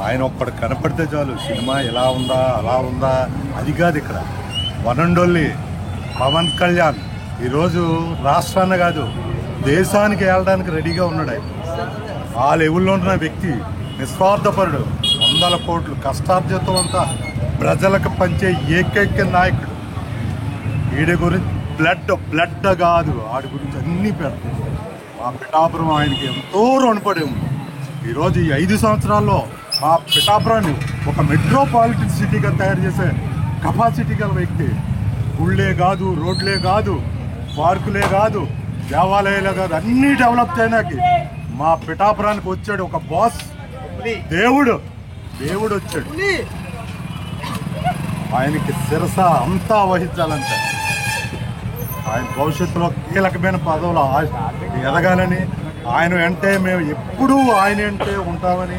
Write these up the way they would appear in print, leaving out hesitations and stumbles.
ఆయన ఒక్కడు కనపడితే చాలు సినిమా ఎలా ఉందా అలా ఉందా అది కాదు. ఇక్కడ one and only Pawan Kalyan ఈరోజు రాష్ట్రాన్ని కాదు దేశానికి వెళ్ళడానికి రెడీగా ఉన్నాడు. ఆయన ఆ లెవెల్లో ఉన్న వ్యక్తి, నిస్వార్థపరుడు, 100 కోట్లు కష్టార్జితం అంతా ప్రజలకు పంచే ఏకైక నాయకుడు. వీడి గురించి బ్లడ్ కాదు, వాడి గురించి అన్నీ పెడతాం. మా పిఠాపురం ఆయనకి ఎంతో రుణపడి ఉంది. ఈరోజు ఈ 5 సంవత్సరాల్లో మా పిఠాపురాన్ని ఒక మెట్రోపాలిటన్ సిటీగా తయారు చేసే కెపాసిటీ గల వ్యక్తి. గుళ్ళే కాదు, రోడ్లే కాదు, పార్కులే కాదు, దేవాలయాలే కాదు, అన్నీ డెవలప్ చేయడానికి మా పిఠాపురానికి వచ్చాడు ఒక బాస్. దేవుడు వచ్చాడు. ఆయనకి శిరస అంతా వహించాలంటే ఆయన భవిష్యత్తులో కీలకమైన పదవులు ఎదగాలని, ఆయన అంటే మేము ఎప్పుడూ ఆయన అంటే ఉంటామని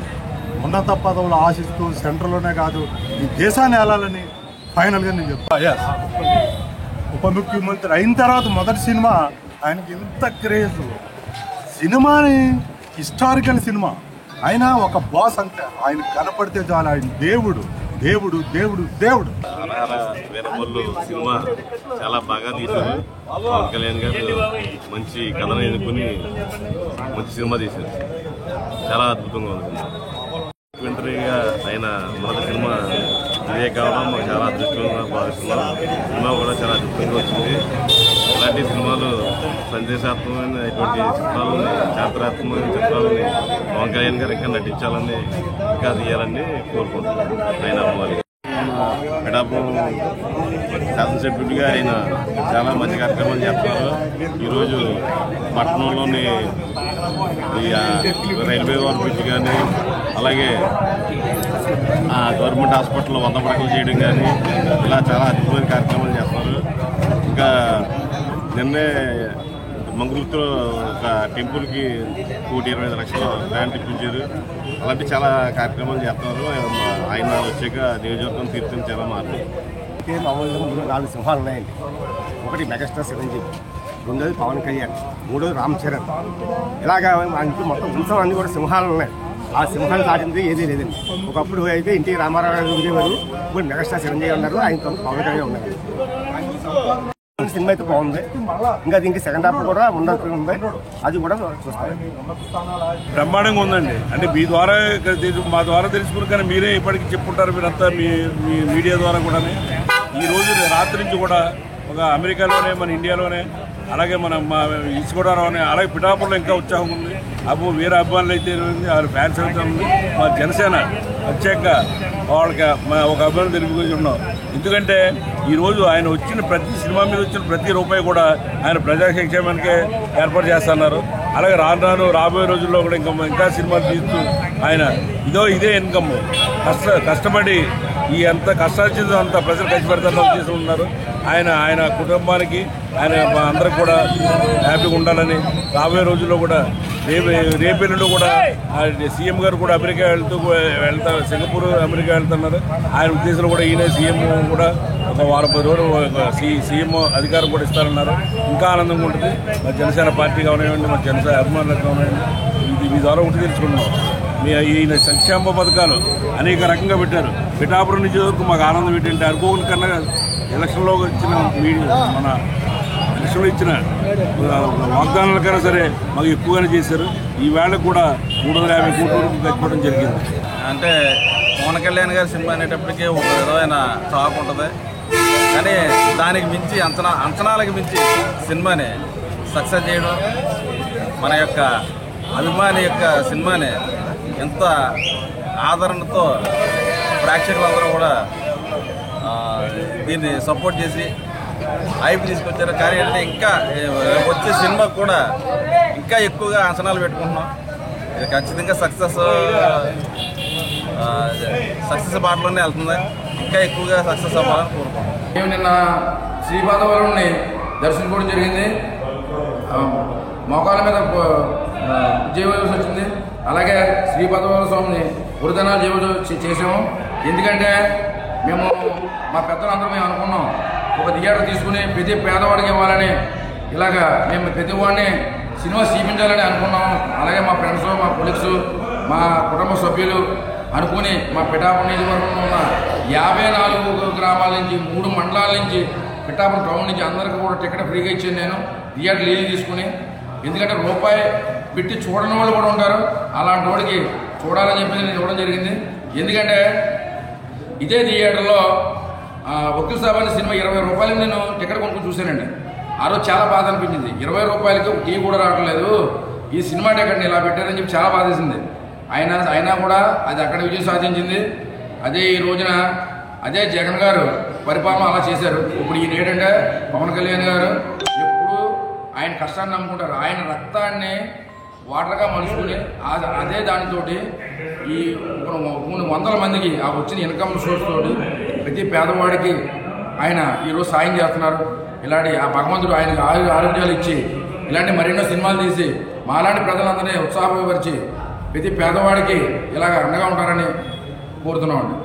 ఉన్నత పదవులు ఆశిస్తూ సెంట్రల్లోనే కాదు ఈ దేశాన్ని వెళ్ళాలని ఫైనల్గా నేను చెప్తా. ఉప ముఖ్యమంత్రి అయిన తర్వాత మొదటి సినిమా ఆయనకి ఇంత క్రేజ్. సినిమాని హిస్టారికల్ సినిమా, ఆయన ఒక బాస్ అంటే ఆయన కనపడితే చాలు ఆయన దేవుడు దేవుడు దేవుడు దేవుడు. వీరమల్లు సినిమా చాలా బాగా తీశారు. పవన్ కళ్యాణ్ గారు మంచి కథను ఎన్నుకుని మంచి సినిమా తీశారు. చాలా అద్భుతంగా ఉంది. ముఖ్యమంత్రిగా ఆయన మొదటి సినిమా ఇదే కావడం మాకు చాలా అదృష్టంగా భావిస్తున్నాం. సినిమా కూడా చాలా అద్భుతంగా వచ్చింది. ఇలాంటి సినిమాలు సందేశాత్మకమైన ఇటువంటి చిత్రాలని, చారిత్రాత్మకమైన చిత్రాలని పవన్ కళ్యాణ్ గారు ఇంకా నటించాలని, ఇంకా తీయాలని కోరుకుంటున్నాం. ఆయన అవ్వాలి. పిఠాపురం శాసనసభ్యుడిగా ఆయన చాలా మంచి కార్యక్రమాలు చేస్తున్నారు. ఈరోజు పట్టణంలోని రైల్వే ఓవర్ బ్రిడ్జ్ కానీ, అలాగే గవర్నమెంట్ హాస్పిటల్లో 100 పడకలు చేయడం కానీ, ఇలా చాలా అద్భుతమైన కార్యక్రమాలు చేస్తున్నారు. ఇంకా నిన్నే మంగళూరులో ఒక టెంపుల్కి 1,25,00,000 గ్రాంట్ ఇప్పించారు. అలాంటి చాలా కార్యక్రమాలు చేస్తున్నారు. ఆయన వచ్చాక నియోజకవర్గం తీర్థం చాలా మారింది. మామూలుగా 4 సింహాలు ఉన్నాయండి. ఒకటి మెగాస్టార్ చిరంజీవి, రెండోది పవన్ కళ్యాణ్, మూడోది రామ్ చరణ్. ఇలాగా ఇంట్లో మొత్తం వంశం అన్నీ కూడా సింహాలు ఉన్నాయి. ఆ సింహాలు దాటింది ఏదీ లేదండి. ఒకప్పుడు అయితే ఎన్టీ రామారావు గారు ఉండేవారు, ఇప్పుడు మెగాస్టార్ చిరంజీవి ఉన్నారు, ఆయనతో పవన్ కళ్యాణ్ ఉన్నారు. సినిమా అయితే బాగుంది. ఇంకా దీనికి సెకండ్ హాఫ్ కూడా ఉంది, అది కూడా చూస్తాం. బ్రహ్మాండంగా ఉందండి. అంటే మీ ద్వారా మా ద్వారా తెలుసుకుని కానీ మీరే ఇప్పటికీ చెప్పుకుంటారు. మీరంతా మీ మీడియా ద్వారా కూడా ఈ రోజు రాత్రి నుంచి కూడా ఒక అమెరికాలోనే, మన ఇండియాలోనే, అలాగే మన ఈస్ట్ గోదావరిలోనే, అలాగే పిఠాపురంలో ఇంకా ఉత్సాహం ఉంది. వీర అభిమానులు అయితే వాళ్ళ ఫ్యాన్స్ అయితే ఉంది. మా జనసేన ప్రత్యేకంగా వాళ్ళకి ఒక అభిమానులు తెలుపుకొని ఉన్నాం. ఎందుకంటే ఈరోజు ఆయన వచ్చిన ప్రతి సినిమా మీద వచ్చిన ప్రతి రూపాయి కూడా ఆయన ప్రజా సంక్షేమానికే ఏర్పాటు చేస్తున్నారు. అలాగే రాబోయే రోజుల్లో కూడా ఇంకా సినిమాలు తీస్తూ ఆయన ఇదే ఇన్కమ్ కష్టపడి ఈ ఎంత కష్టార్జితం అంత ప్రజలు కష్టపడతారు చేస్తూ ఉన్నారు. ఆయన కుటుంబానికి ఆయన అందరికి కూడా హ్యాపీగా ఉండాలని, రాబోయే రోజుల్లో కూడా రేపెల్లుండి కూడా సీఎం గారు కూడా అమెరికా సింగపూర్ అమెరికా వెళ్తున్నారు. ఆయన ఉద్దేశంలో కూడా ఈయన సీఎం కూడా ఒక వారం 10 రోజులు సీఎం అధికారం కూడా ఇస్తారన్నారు. ఇంకా ఆనందంగా ఉంటుంది. మా జనసేన పార్టీ కానివ్వండి, మా జనసేన అభిమానులకు కానివ్వండి, మీ ద్వారా ఒకటి తెలుసుకున్నాం. ఈయన సంక్షేమ పథకాలు అనేక రకంగా పెట్టారు. పిఠాపురం నియోజకవర్గం మాకు ఆనందం ఏంటంటే అనుకోని కన్నా ఎలక్షన్లో ఇచ్చిన మన ఎలక్షన్లో ఇచ్చిన వాగ్దానాలకైనా సరే మాకు ఎక్కువగానే చేశారు. ఈ వేళ కూడా 350 కోట్ల రూపాయలు కట్టుకోవడం జరిగింది. అంటే పవన్ కళ్యాణ్ గారి సినిమా అనేటప్పటికీ ఒక విధమైన టాక్ ఉంటుంది. కానీ దానికి మించి అంచనాలకు మించి సినిమాని సక్సెస్ చేయడం, మన యొక్క అభిమాని యొక్క సినిమాని ఎంత ఆదరణతో ప్రేక్షకులందరూ కూడా దీన్ని సపోర్ట్ చేసి హైప్ తీసుకొచ్చారు. కానీ అంటే ఇంకా వచ్చే సినిమా కూడా ఇంకా ఎక్కువగా అంచనాలు పెట్టుకుంటున్నాం. ఇది ఖచ్చితంగా సక్సెస్ బాటలోనే వెళ్తుంది. ఇంకా ఎక్కువగా సక్సెస్ అవ్వాలని కోరుకుంటున్నాం. మేము నిన్న శ్రీపాదవరంని దర్శించుకోవడం జరిగింది. మోకాల మీద జీవోజు వచ్చింది. అలాగే శ్రీపాదవరం స్వామిని వృధనా జీవోజు చేసాము. ఎందుకంటే మేము మా పెద్దలందరూ మేము అనుకున్నాం ఒక థియేటర్ తీసుకుని ప్రతి పేదవాడికి ఇవ్వాలని, ఇలాగా మేము ప్రతి వాడిని సినిమా చూపించాలని అనుకున్నాం. అలాగే మా ఫ్రెండ్స్, మా కొలీగ్స్, మా కుటుంబ సభ్యులు అనుకుని మా పిఠాపురం నియోజకవర్గంలో ఉన్న 54 గ్రామాల నుంచి 3 మండలాల నుంచి పిఠాపురం టౌన్ నుంచి అందరికీ కూడా టికెట్ ఫ్రీగా ఇచ్చాను నేను థియేటర్ లీజ్ తీసుకుని. ఎందుకంటే రూపాయి పెట్టి చూడని వాళ్ళు కూడా ఉంటారు, అలాంటి వాడికి చూడాలని చెప్పి నేను ఇవ్వడం జరిగింది. ఎందుకంటే ఇదే థియేటర్లో వకీల్ సాబ్ అనే సినిమా 20 రూపాయలకి నేను టికెట్ కొనుక్కొని చూశానండి. ఆ రోజు చాలా బాధ అనిపించింది. 20 రూపాయలకి ఒక టీ కూడా రావట్లేదు, ఈ సినిమా టికెట్ని ఇలా పెట్టారని చెప్పి చాలా బాధేసింది. అయినా కూడా అది అక్కడ విజయం సాధించింది. అదే ఈ రోజున అదే జగన్ గారు పరిపాలన అలా చేశారు. ఇప్పుడు ఈయన ఏంటంటే పవన్ కళ్యాణ్ గారు ఎప్పుడు ఆయన కష్టాన్ని నమ్ముకుంటారు. ఆయన రక్తాన్ని వాటర్గా మలుచుకుని అదే దానితోటి ఈ 300 మందికి ఆ వచ్చిన ఇన్కమ్ సోర్స్ తోటి ప్రతి పేదవాడికి ఆయన ఈరోజు సాయం చేస్తున్నారు. ఇలాంటి ఆ భగవంతుడు ఆయనకు ఆరోగ్యాలు ఇచ్చి ఇలాంటి మరెన్నో సినిమాలు తీసి మాలాంటి ప్రజలందరినీ ఉత్సాహపరిచి ప్రతి పేదవాడికి ఇలాగ అండగా ఉంటారని కోరుతున్నామండి.